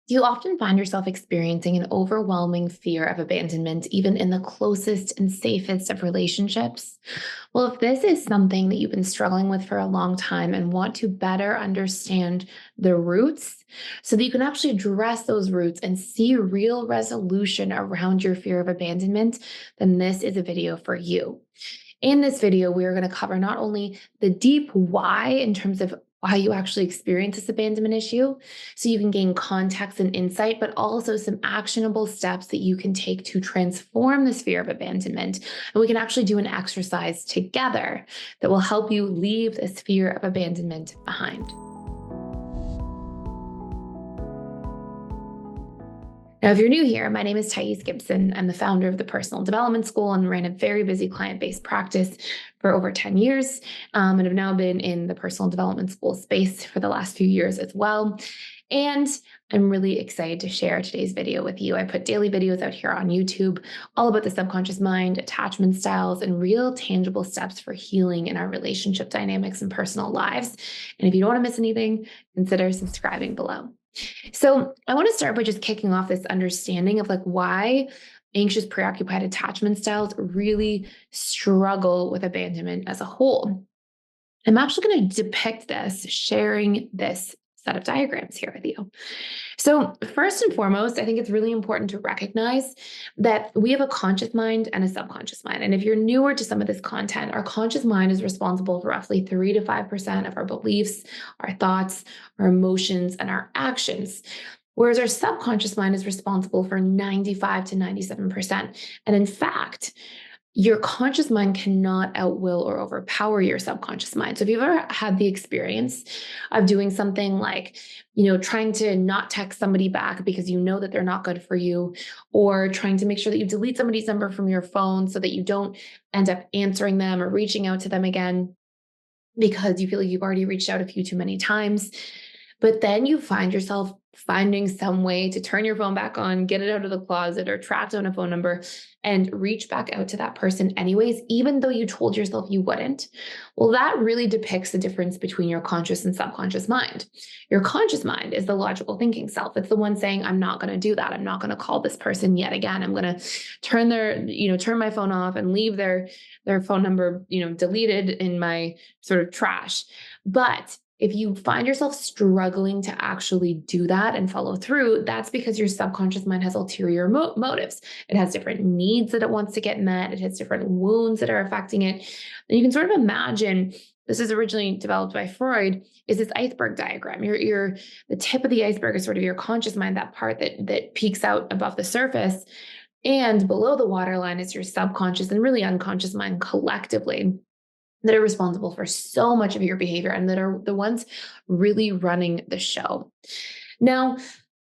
Do you often find yourself experiencing an overwhelming fear of abandonment, even in the closest and safest of relationships? Well, if this is something that you've been struggling with for a long time and want to better understand the roots so that you can actually address those roots and see real resolution around your fear of abandonment, then this is a video for you. In this video, we are going to cover not only the deep why in terms of why you actually experience this abandonment issue, so you can gain context and insight, but also some actionable steps that you can take to transform this fear of abandonment. And we can actually do an exercise together that will help you leave this fear of abandonment behind. Now, if you're new here, my name is Gibson. I'm the founder of the Personal Development School and ran a very busy client-based practice for over 10 years, and have now been in the Personal Development School space for the last few years as well. And I'm really excited to share today's video with you. I put daily videos out here on YouTube, all about the subconscious mind, attachment styles, and real tangible steps for healing in our relationship dynamics and personal lives. And if you don't want to miss anything, consider subscribing below. So I want to start by just kicking off this understanding of why anxious preoccupied attachment styles really struggle with abandonment as a whole. I'm actually going to depict this, sharing this set of diagrams here with you. So first and foremost, I think it's really important to recognize that we have a conscious mind and a subconscious mind. And if you're newer to some of this content, our conscious mind is responsible for roughly 3 to 5% of our beliefs, our thoughts, our emotions, and our actions. Whereas our subconscious mind is responsible for 95 to 97%. And in fact, your conscious mind cannot outwill or overpower your subconscious mind. So if you've ever had the experience of doing something like, trying to not text somebody back because you know that they're not good for you, or trying to make sure that you delete somebody's number from your phone so that you don't end up answering them or reaching out to them again because you feel like you've already reached out a few too many times. But then you find yourself finding some way to turn your phone back on, get it out of the closet, or track down a phone number and reach back out to that person anyways, even though you told yourself you wouldn't. Well, that really depicts the difference between your conscious and subconscious mind. Your conscious mind is the logical thinking self. It's the one saying, I'm not going to do that. I'm not going to call this person yet again. I'm going to turn my phone off and leave their phone number, deleted in my sort of trash. But if you find yourself struggling to actually do that and follow through, that's because your subconscious mind has ulterior motives. It has different needs that it wants to get met. It has different wounds that are affecting it. And you can sort of imagine, this is originally developed by Freud, is this iceberg diagram. The tip of the iceberg is sort of your conscious mind, that part that peeks out above the surface. And below the waterline is your subconscious and really unconscious mind collectively, that are responsible for so much of your behavior and that are the ones really running the show. Now,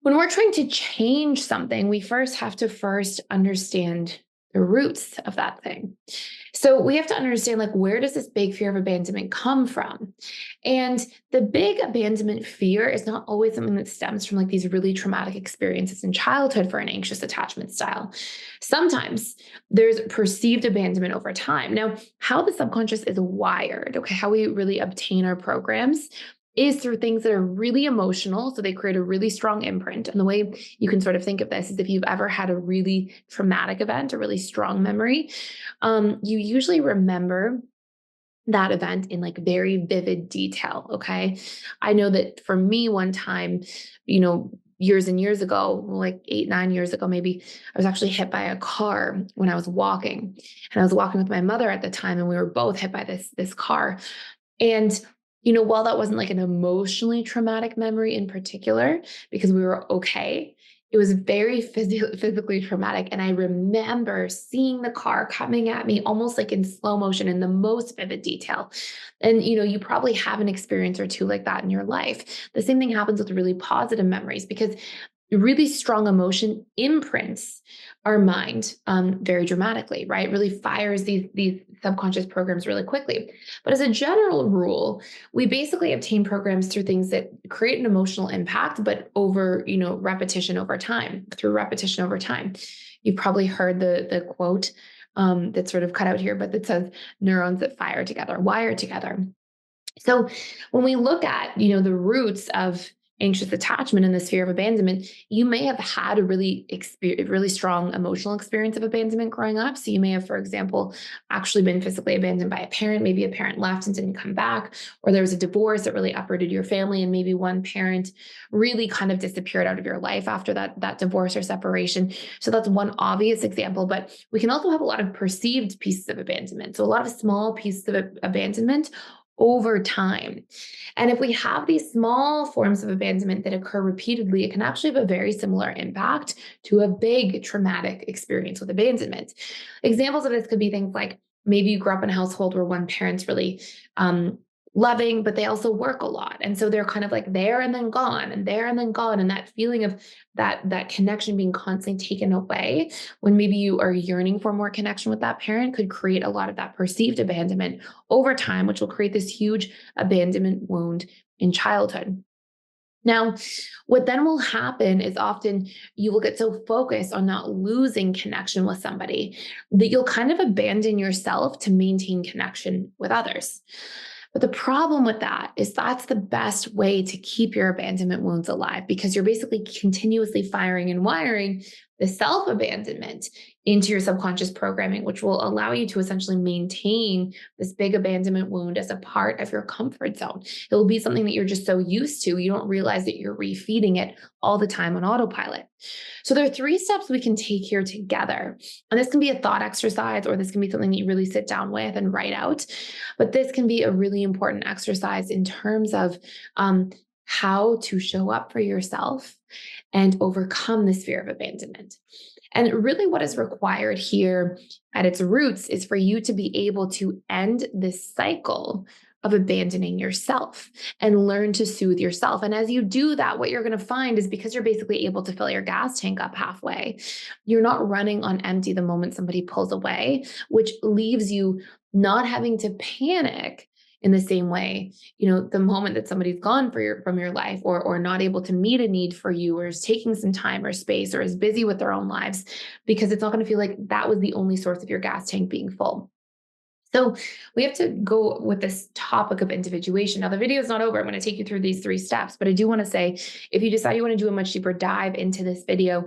when we're trying to change something, we first have to understand the roots of that thing. So we have to understand, where does this big fear of abandonment come from? And the big abandonment fear is not always something that stems from these really traumatic experiences in childhood for an anxious attachment style. Sometimes there's perceived abandonment over time. Now, how the subconscious is wired, how we really obtain our programs is through things that are really emotional. So they create a really strong imprint. And the way you can sort of think of this is if you've ever had a really traumatic event, a really strong memory, you usually remember that event in very vivid detail. Okay. I know that for me, one time, years and years ago, 8, 9 years ago, maybe, I was actually hit by a car when I was walking, and I was walking with my mother at the time, and we were both hit by this car. And while that wasn't an emotionally traumatic memory in particular, because we were okay, it was very physically traumatic. And I remember seeing the car coming at me almost in slow motion in the most vivid detail. And, you probably have an experience or two like that in your life. The same thing happens with really positive memories, because really strong emotion imprints our mind very dramatically, right? Really fires these subconscious programs really quickly. But as a general rule, we basically obtain programs through things that create an emotional impact, but over, repetition over time, through repetition over time. You've probably heard the quote that's sort of cut out here, but that says neurons that fire together, wire together. So when we look at, the roots of anxious attachment and this fear of abandonment, you may have had a really strong emotional experience of abandonment growing up. So you may have, for example, actually been physically abandoned by a parent. Maybe a parent left and didn't come back, or there was a divorce that really uprooted your family, and maybe one parent really kind of disappeared out of your life after that divorce or separation. So that's one obvious example, but we can also have a lot of perceived pieces of abandonment. So a lot of small pieces of abandonment over time. And if we have these small forms of abandonment that occur repeatedly, it can actually have a very similar impact to a big traumatic experience with abandonment. Examples of this could be things like maybe you grew up in a household where one parent's really loving, but they also work a lot. And so they're kind of like there and then gone and there and then gone. And that feeling of that connection being constantly taken away when maybe you are yearning for more connection with that parent could create a lot of that perceived abandonment over time, which will create this huge abandonment wound in childhood. Now, what then will happen is often you will get so focused on not losing connection with somebody that you'll kind of abandon yourself to maintain connection with others. But the problem with that is that's the best way to keep your abandonment wounds alive, because you're basically continuously firing and wiring the self-abandonment into your subconscious programming, which will allow you to essentially maintain this big abandonment wound as a part of your comfort zone. It will be something that you're just so used to, you don't realize that you're refeeding it all the time on autopilot. So there are 3 steps we can take here together. And this can be a thought exercise, or this can be something that you really sit down with and write out. But this can be a really important exercise in terms of how to show up for yourself and overcome this fear of abandonment. And really, what is required here at its roots is for you to be able to end this cycle of abandoning yourself and learn to soothe yourself. And as you do that, what you're going to find is because you're basically able to fill your gas tank up halfway, you're not running on empty the moment somebody pulls away, which leaves you not having to panic in the same way, the moment that somebody's gone from your life, or not able to meet a need for you, or is taking some time or space, or is busy with their own lives, because it's not going to feel like that was the only source of your gas tank being full. So we have to go with this topic of individuation. Now, the video is not over. I'm going to take you through these 3 steps, but I do want to say, if you decide you want to do a much deeper dive into this video,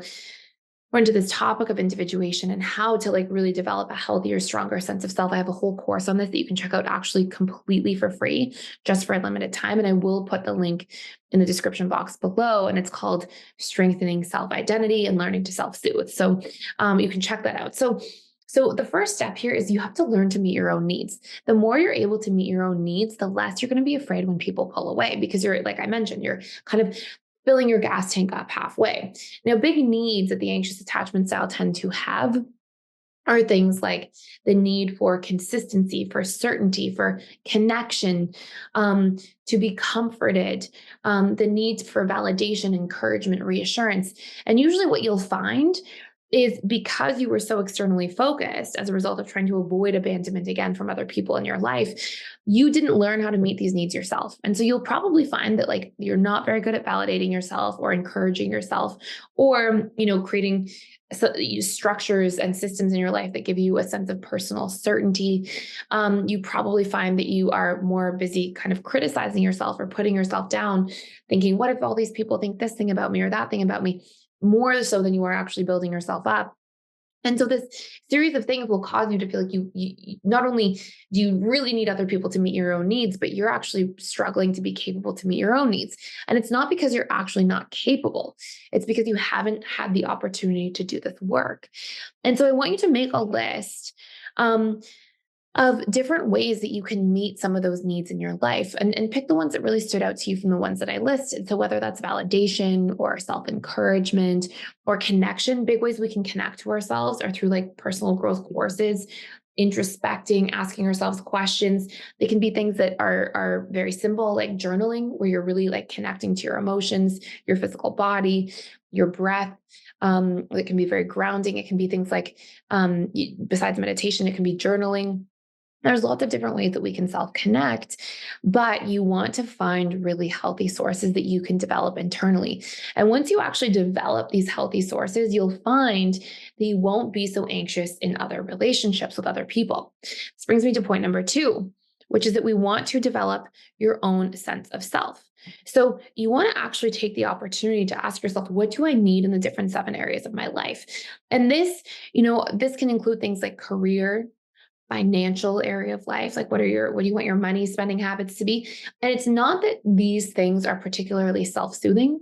or into this topic of individuation and how to really develop a healthier, stronger sense of self, I have a whole course on this that you can check out actually completely for free, just for a limited time. And I will put the link in the description box below. And it's called Strengthening Self-Identity and Learning to Self-Soothe. So you can check that out. So the first step here is you have to learn to meet your own needs. The more you're able to meet your own needs, the less you're going to be afraid when people pull away, because you're, like I mentioned, you're kind of filling your gas tank up halfway. Now, big needs that the anxious attachment style tend to have are things like the need for consistency, for certainty, for connection, to be comforted, the need for validation, encouragement, reassurance. And usually what you'll find is, because you were so externally focused as a result of trying to avoid abandonment again from other people in your life, you didn't learn how to meet these needs yourself. And so you'll probably find that you're not very good at validating yourself or encouraging yourself, or, creating structures and systems in your life that give you a sense of personal certainty. You probably find that you are more busy kind of criticizing yourself or putting yourself down, thinking, what if all these people think this thing about me or that thing about me, more so than you are actually building yourself up. And so this series of things will cause you to feel like you not only do you really need other people to meet your own needs, but you're actually struggling to be capable to meet your own needs. And it's not because you're actually not capable. It's because you haven't had the opportunity to do this work. And so I want you to make a list of different ways that you can meet some of those needs in your life, and pick the ones that really stood out to you from the ones that I listed. So whether that's validation or self-encouragement or connection, big ways we can connect to ourselves are through personal growth courses, introspecting, asking ourselves questions. They can be things that are very simple, like journaling, where you're really connecting to your emotions, your physical body, your breath. It can be very grounding. It can be things like, besides meditation, it can be journaling. There's lots of different ways that we can self-connect, but you want to find really healthy sources that you can develop internally. And once you actually develop these healthy sources, you'll find that you won't be so anxious in other relationships with other people. This brings me to point number 2. which is that we want to develop your own sense of self. So you want to actually take the opportunity to ask yourself, what do I need in the different 7 areas of my life? And this can include things like career, financial area of life, like what do you want your money spending habits to be? And it's not that these things are particularly self-soothing,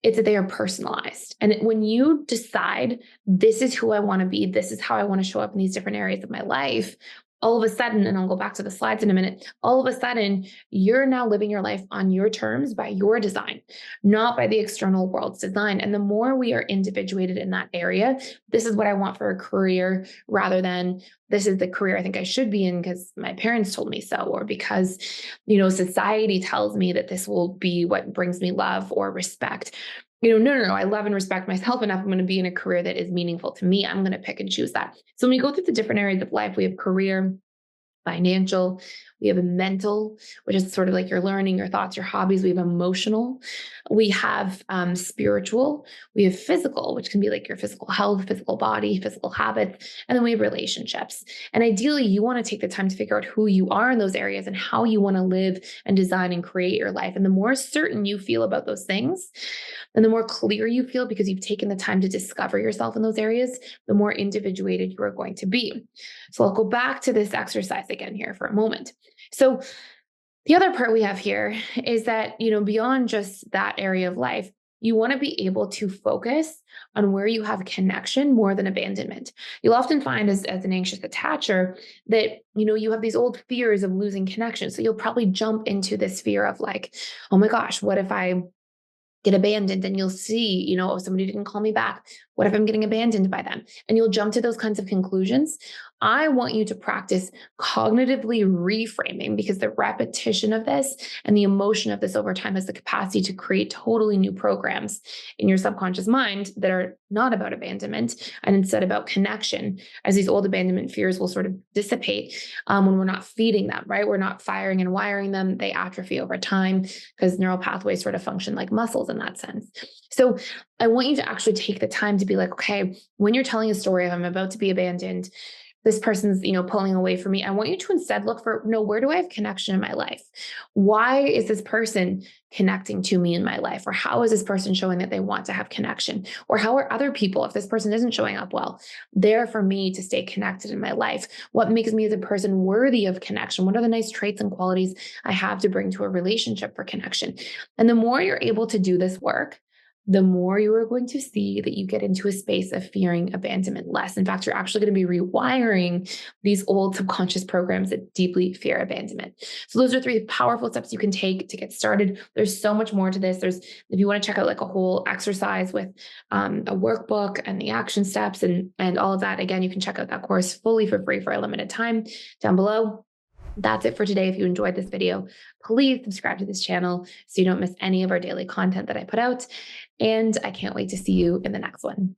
it's that they are personalized. And when you decide, this is who I want to be, this is how I want to show up in these different areas of my life, all of a sudden, and I'll go back to the slides in a minute, all of a sudden, you're now living your life on your terms by your design, not by the external world's design. And the more we are individuated in that area, this is what I want for a career rather than this is the career I think I should be in because my parents told me so, or because, society tells me that this will be what brings me love or respect. No. I love and respect myself enough. I'm going to be in a career that is meaningful to me. I'm going to pick and choose that. So when we go through the different areas of life, we have career, financial, we have mental, which is sort of like your learning, your thoughts, your hobbies. We have emotional, we have spiritual, we have physical, which can be like your physical health, physical body, physical habits, and then we have relationships. And ideally, you want to take the time to figure out who you are in those areas and how you want to live and design and create your life. And the more certain you feel about those things, and the more clear you feel because you've taken the time to discover yourself in those areas, the more individuated you are going to be. So I'll go back to this exercise again here for a moment. So the other part we have here is that, beyond just that area of life, you want to be able to focus on where you have connection more than abandonment. You'll often find as an anxious attacher that, you have these old fears of losing connection. So you'll probably jump into this fear of like, oh my gosh, what if I get abandoned? And you'll see, oh, somebody didn't call me back. What if I'm getting abandoned by them? And you'll jump to those kinds of conclusions. I want you to practice cognitively reframing because the repetition of this and the emotion of this over time has the capacity to create totally new programs in your subconscious mind that are not about abandonment and instead about connection, as these old abandonment fears will sort of dissipate when we're not feeding them, right? We're not firing and wiring them. They atrophy over time because neural pathways sort of function like muscles in that sense. So I want you to actually take the time to be like, okay, when you're telling a story of I'm about to be abandoned, this person's, pulling away from me, I want you to instead look for, no, where do I have connection in my life? Why is this person connecting to me in my life? Or how is this person showing that they want to have connection? Or how are other people, if this person isn't showing up well, there for me to stay connected in my life? What makes me as a person worthy of connection? What are the nice traits and qualities I have to bring to a relationship for connection? And the more you're able to do this work, the more you are going to see that you get into a space of fearing abandonment less. In fact, you're actually going to be rewiring these old subconscious programs that deeply fear abandonment. So those are 3 powerful steps you can take to get started. There's so much more to this. If you want to check out like a whole exercise with a workbook and the action steps and all of that, again, you can check out that course fully for free for a limited time down below. That's it for today. If you enjoyed this video, please subscribe to this channel so you don't miss any of our daily content that I put out. And I can't wait to see you in the next one.